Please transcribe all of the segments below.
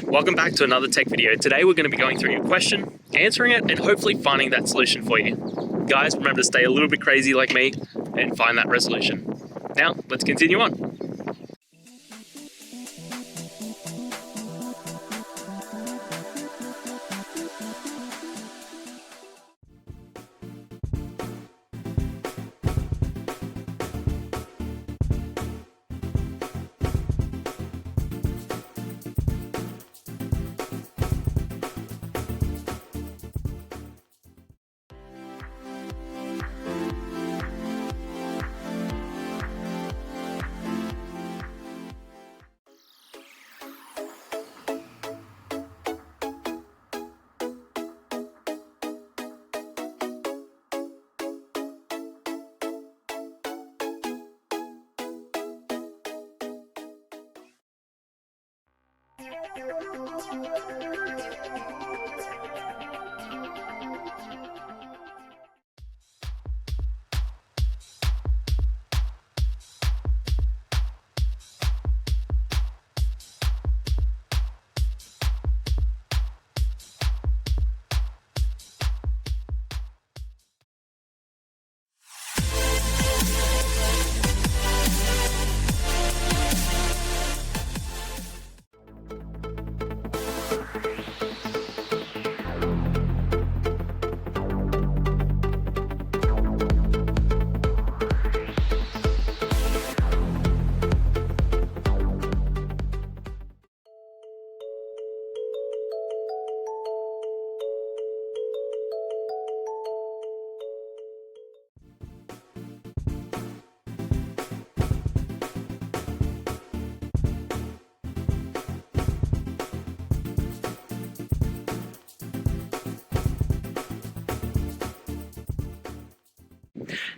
Welcome back to another tech video. Today we're going to be going through your question, answering it, and hopefully finding that solution for you. Guys, remember to stay a little bit crazy like me and find that resolution. Now, let's continue on.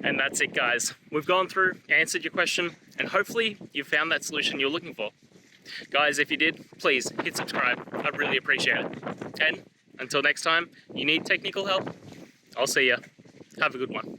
And that's it, guys. We've gone through, answered your question, and hopefully you found that solution you're looking for. Guys, if you did, please hit subscribe. I'd really appreciate it. And until next time, you need technical help, I'll see ya. Have a good one.